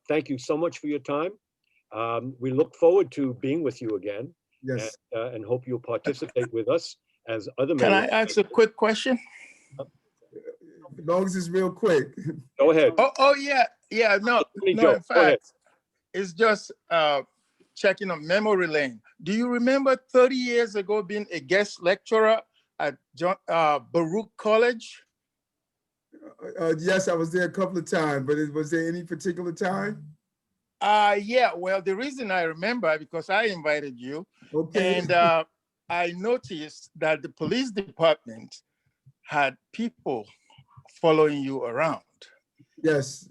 Thank you so much for your time. We look forward to being with you again. Yes. And hope you'll participate with us as other Can I mayors. ask a quick question? As long as it's real quick. Go ahead. Oh yeah. No, in fact, it's just checking on memory lane. Do you remember 30 years ago being a guest lecturer at Borough College? Yes, I was there a couple of times, but was there any particular time? Yeah, well, the reason I remember because I invited you. Okay. And I noticed that the police department had people following you around. Yes.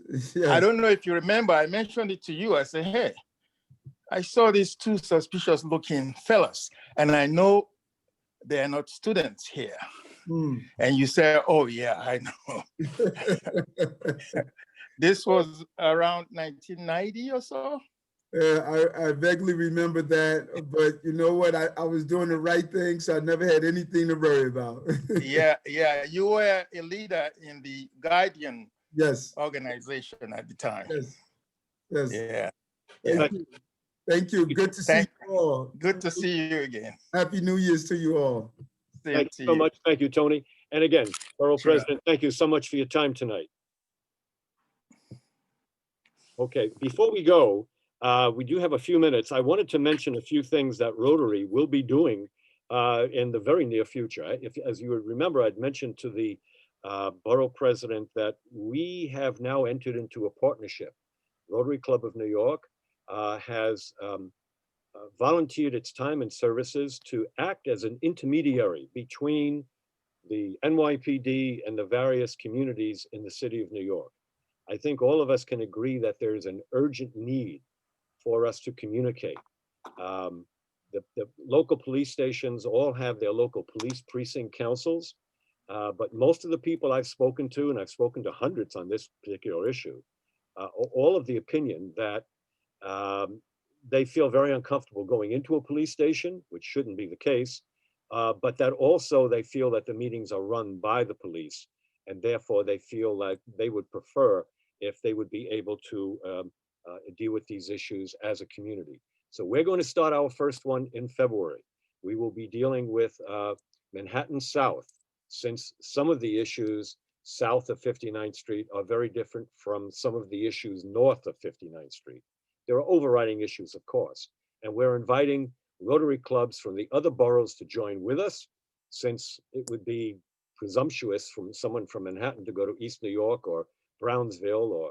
I don't know if you remember, I mentioned it to you. I said, hey, I saw these 2 suspicious looking fellas, and I know they're not students here. And you said, oh yeah, I know. This was around 1990 or so? I vaguely remember that, but you know what? I was doing the right thing, so I never had anything to worry about. Yeah, you were a leader in the Guardian organization at the time. Yes. Yeah. Thank you. Good to see you all. Good to see you again. Happy New Year's to you all. Thank you so much. Thank you, Tony. And again, Borough President, thank you so much for your time tonight. Okay, before we go, we do have a few minutes. I wanted to mention a few things that Rotary will be doing in the very near future. As you would remember, I'd mentioned to the Borough President that we have now entered into a partnership. Rotary Club of New York has volunteered its time and services to act as an intermediary between the NYPD and the various communities in the city of New York. I think all of us can agree that there is an urgent need for us to communicate. The local police stations all have their local police precinct councils, but most of the people I've spoken to, and I've spoken to hundreds on this particular issue, all of the opinion that they feel very uncomfortable going into a police station, which shouldn't be the case, but that also they feel that the meetings are run by the police, and therefore they feel like they would prefer if they would be able to deal with these issues as a community. So we're going to start our first one in February. We will be dealing with Manhattan South, since some of the issues south of 59th Street are very different from some of the issues north of 59th Street. There are overriding issues, of course, and we're inviting Rotary clubs from the other boroughs to join with us, since it would be presumptuous from someone from Manhattan to go to East New York or Brownsville or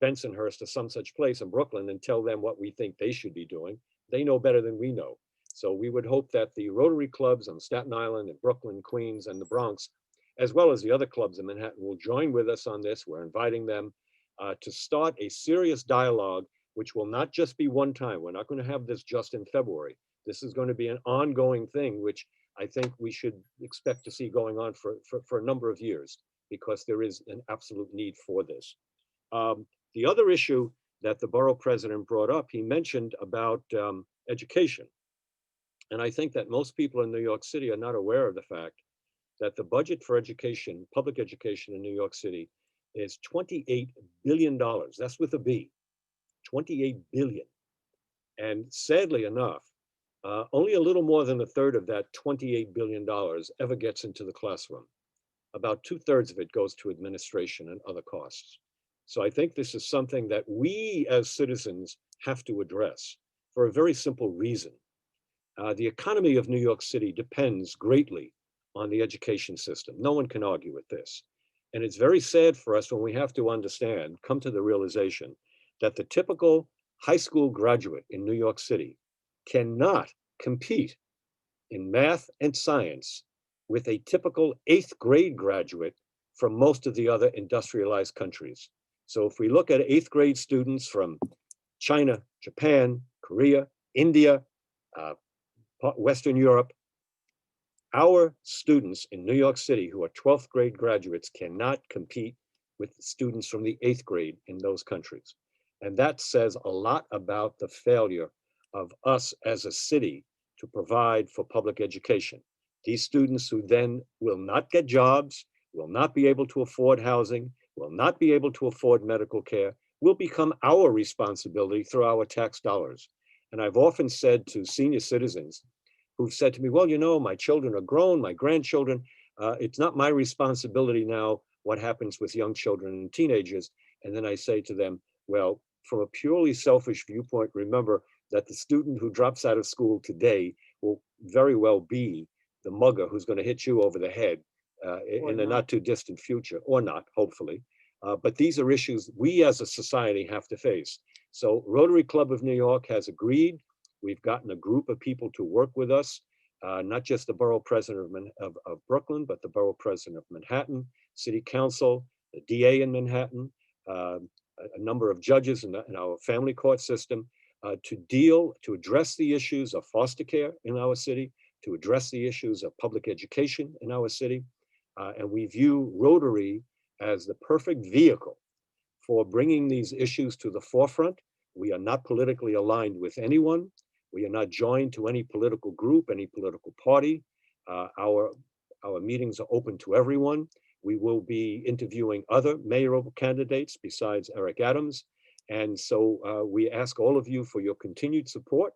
Bensonhurst or some such place in Brooklyn and tell them what we think they should be doing. They know better than we know. So we would hope that the Rotary clubs on Staten Island and Brooklyn, Queens, and the Bronx, as well as the other clubs in Manhattan, will join with us on this. We're inviting them to start a serious dialogue, which will not just be one time. We're not going to have this just in February. This is going to be an ongoing thing, which I think we should expect to see going on for a number of years, because there is an absolute need for this. The other issue that the borough president brought up, he mentioned about education. And I think that most people in New York City are not aware of the fact that the budget for education, public education in New York City, is $28 billion. That's with a B, 28 billion. And sadly enough, only a little more than a third of that $28 billion ever gets into the classroom. About 2/3 of it goes to administration and other costs. So I think this is something that we as citizens have to address for a very simple reason. The economy of New York City depends greatly on the education system. No one can argue with this. And it's very sad for us when we have to understand, come to the realization that the typical high school graduate in New York City cannot compete in math and science with a typical 8th grade graduate from most of the other industrialized countries. So if we look at 8th grade students from China, Japan, Korea, India, Western Europe, our students in New York City who are 12th grade graduates cannot compete with students from the 8th grade in those countries. And that says a lot about the failure of us as a city to provide for public education. These students who then will not get jobs, will not be able to afford housing, will not be able to afford medical care, will become our responsibility through our tax dollars. And I've often said to senior citizens who've said to me, well, you know, my children are grown, my grandchildren, it's not my responsibility now what happens with young children and teenagers. And then I say to them, well, from a purely selfish viewpoint, remember that the student who drops out of school today will very well be the mugger who's going to hit you over the head in the not too distant future, or not, hopefully. But these are issues we as a society have to face. So Rotary Club of New York has agreed. We've gotten a group of people to work with us, not just the borough president of Brooklyn, but the borough president of Manhattan, city council, the DA in Manhattan, a number of judges in our family court system to address the issues of foster care in our city, to address the issues of public education in our city. And we view Rotary as the perfect vehicle for bringing these issues to the forefront. We are not politically aligned with anyone. We are not joined to any political group, any political party. Our meetings are open to everyone. We will be interviewing other mayoral candidates besides Eric Adams. And so we ask all of you for your continued support.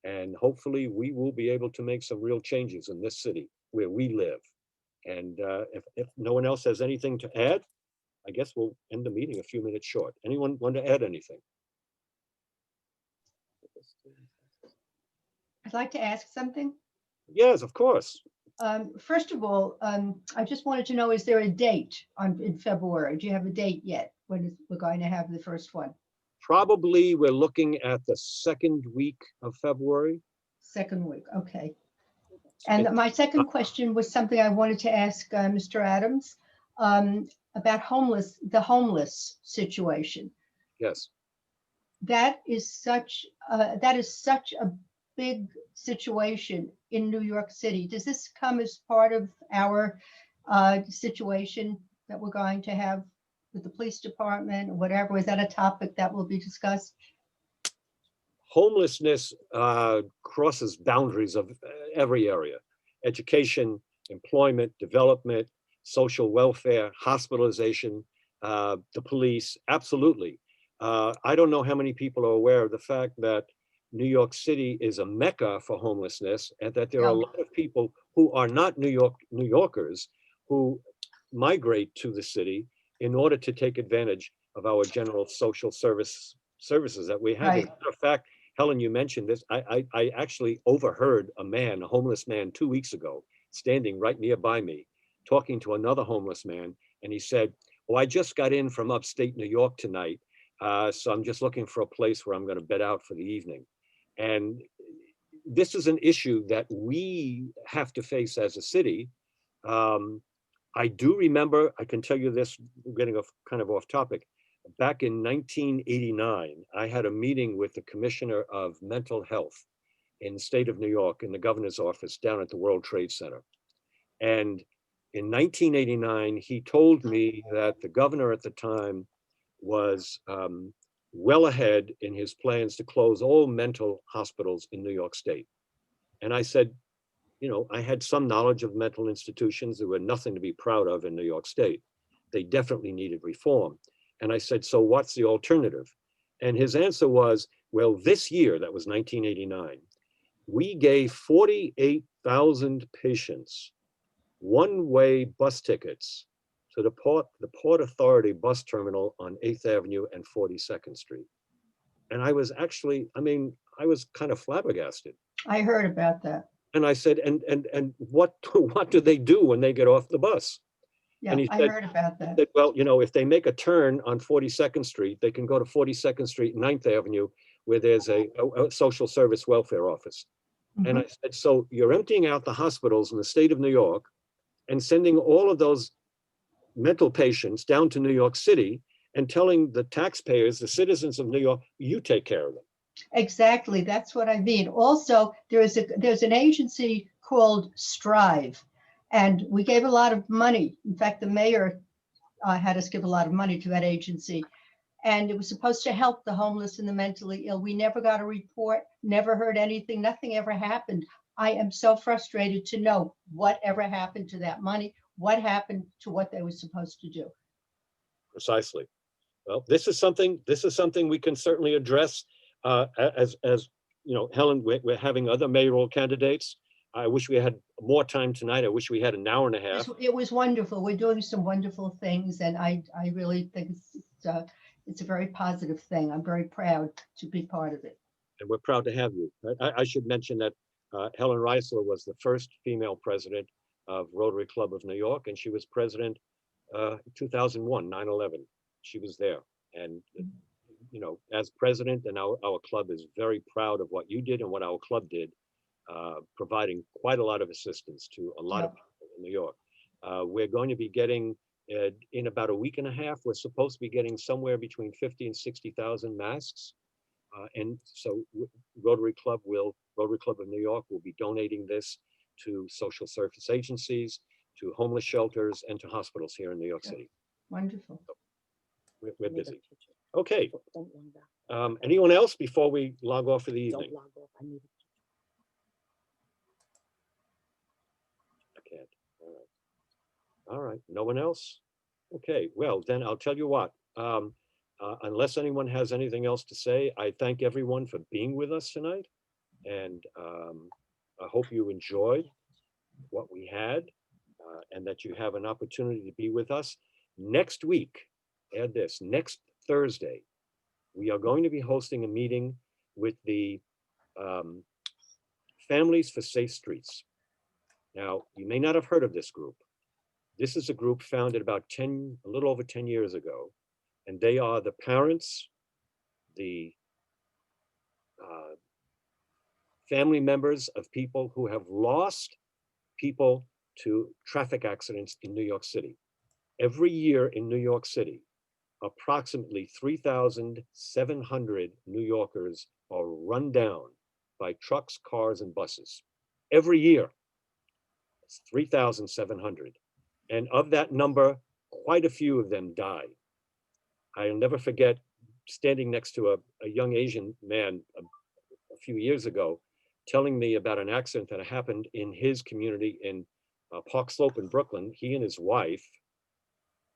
And hopefully we will be able to make some real changes in this city where we live. And if no one else has anything to add, I guess we'll end the meeting a few minutes short. Anyone want to add anything? I'd like to ask something. Yes, of course. First of all, I just wanted to know, is there a date in February? Do you have a date yet when we're going to have the first one? Probably we're looking at the second week of February. Second week, okay. And my second question was something I wanted to ask Mr. Adams about the homeless situation. Yes. That is such a big situation in New York City. Does this come as part of our situation that we're going to have with the police department or whatever? Is that a topic that will be discussed? Homelessness crosses boundaries of every area. education, employment, development, social welfare, hospitalization, the police, absolutely. I don't know how many people are aware of the fact that New York City is a mecca for homelessness, and that there are a lot of people who are not New Yorkers who migrate to the city in order to take advantage of our general social services that we have. As a matter of fact, Helen, you mentioned this. I actually overheard a homeless man 2 weeks ago, standing right nearby me, talking to another homeless man. And he said, "Oh, I just got in from upstate New York tonight. So I'm just looking for a place where I'm going to bed out for the evening." And this is an issue that we have to face as a city. I do remember, I can tell you this, getting off kind of off topic. Back in 1989, I had a meeting with the Commissioner of Mental Health in the state of New York in the governor's office down at the World Trade Center. And in 1989, he told me that the governor at the time was well ahead in his plans to close all mental hospitals in New York State. And I said, you know, I had some knowledge of mental institutions that were nothing to be proud of in New York State. They definitely needed reform. And I said, so what's the alternative? And his answer was, well, this year, that was 1989, we gave 48,000 patients one-way bus tickets to the Port Authority bus terminal on 8th Avenue and 42nd Street. And I was actually, I was kind of flabbergasted. I heard about that. And I said, and what do they do when they get off the bus? Yeah, and he I said, heard about that. well, you know, if they make a turn on 42nd Street, they can go to 42nd Street, 9th Avenue, where there's a social service welfare office. And I said, so you're emptying out the hospitals in the state of New York and sending all of those mental patients down to New York City and telling the taxpayers, the citizens of New York, you take care of them. Exactly, that's what I mean. Also, there's an agency called Strive, and we gave a lot of money. In fact, the mayor had us give a lot of money to that agency, and it was supposed to help the homeless and the mentally ill. We never got a report, never heard anything, nothing ever happened. I am so frustrated to know whatever happened to that money, what happened to what they were supposed to do. Precisely. Well, this is something we can certainly address. As you know, Helen, we're having other mayoral candidates. I wish we had more time tonight. I wish we had an hour and a half. It was wonderful. We're doing some wonderful things, and I really think it's a very positive thing. I'm very proud to be part of it. And we're proud to have you. I should mention that Helen Reisler was the first female president of Rotary Club of New York, and she was president 2001, 9/11. She was there. And you know, as president, and our club is very proud of what you did and what our club did, providing quite a lot of assistance to a lot of people in New York. We're going to be getting, in about a week and a half, we're supposed to be getting somewhere between 50 and 60,000 masks. And so Rotary Club of New York will be donating this to social service agencies, to homeless shelters, and to hospitals here in New York City. Wonderful. So we're busy. Okay. Anyone else before we log off for the evening? I can't. All right. No one else? Okay. Well, then I'll tell you what. Unless anyone has anything else to say, I thank everyone for being with us tonight. And I hope you enjoyed what we had and that you have an opportunity to be with us. Next week, add this, next Thursday, we are going to be hosting a meeting with the Families for Safe Streets. Now, you may not have heard of this group. This is a group founded about a little over 10 years ago. And they are the parents, the family members of people who have lost people to traffic accidents in New York City. Every year in New York City, approximately 3,700 New Yorkers are run down by trucks, cars, and buses. Every year, it's 3,700. And of that number, quite a few of them die. I'll never forget standing next to a young Asian man a few years ago, telling me about an accident that happened in his community in Park Slope in Brooklyn. He and his wife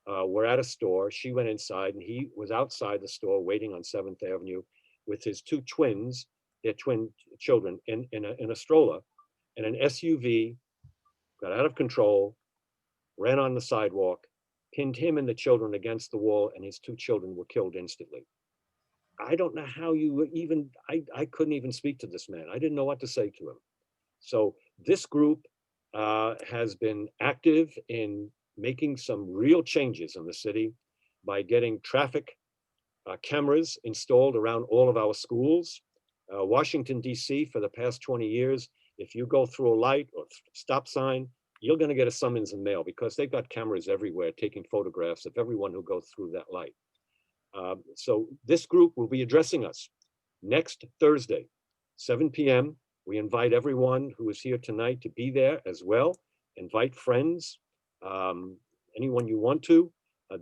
were at a store. She went inside and he was outside the store waiting on 7th Avenue with his two twins, their twin children, in a stroller, and an SUV got out of control, ran on the sidewalk, pinned him and the children against the wall, and his two children were killed instantly. I don't know how you even, I couldn't even speak to this man. I didn't know what to say to him. So this group has been active in making some real changes in the city by getting traffic cameras installed around all of our schools. Washington, D.C., for the past 20 years, if you go through a light or stop sign, you're going to get a summons in mail because they've got cameras everywhere taking photographs of everyone who goes through that light. So this group will be addressing us next Thursday, 7 p.m. We invite everyone who is here tonight to be there as well. Invite friends, anyone you want to.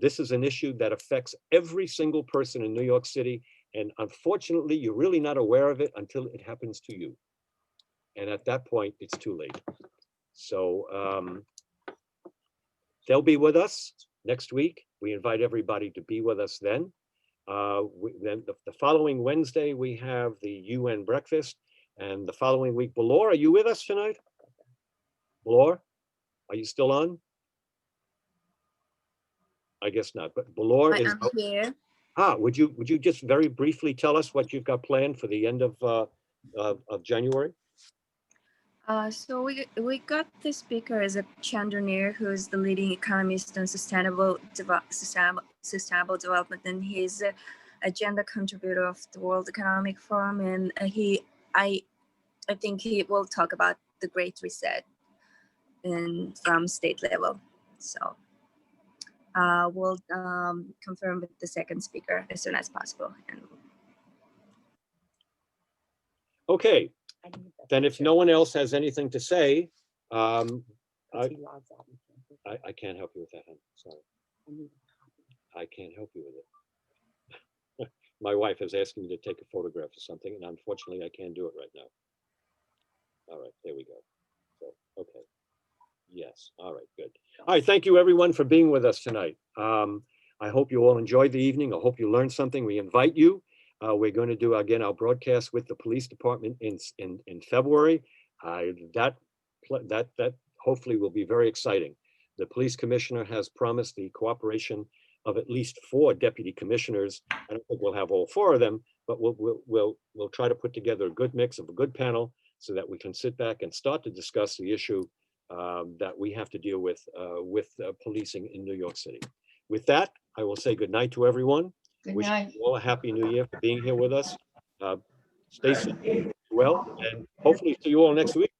This is an issue that affects every single person in New York City. And unfortunately, you're really not aware of it until it happens to you. And at that point, it's too late. So they'll be with us next week. We invite everybody to be with us then. Then the following Wednesday, we have the UN breakfast. And the following week, Borough, are you with us tonight? Borough, are you still on? I guess not, but Borough is. I'm here. Would you just very briefly tell us what you've got planned for the end of January? So we got the speaker as a Chandranir, who is the leading economist on sustainable development, and he's an agenda contributor of the World Economic Forum, and I think he will talk about the Great Reset from state level. So we'll confirm with the second speaker as soon as possible. Okay, then if no one else has anything to say, I can't help you with that, hon. Sorry. I can't help you with it. My wife is asking me to take a photograph of something, and unfortunately, I can't do it right now. All right, there we go. So, okay. Yes, all right, good. All right, thank you everyone for being with us tonight. I hope you all enjoyed the evening. I hope you learned something. We invite you. We're going to do, again, our broadcast with the police department in February. That hopefully will be very exciting. The police commissioner has promised the cooperation of at least 4 deputy commissioners. I don't think we'll have all 4 of them, but we'll try to put together a good mix of a good panel so that we can sit back and start to discuss the issue that we have to deal with policing in New York City. With that, I will say good night to everyone. Good Wish night. you all a happy new year for being here with us. Stay safe, well, and hopefully see you all next week.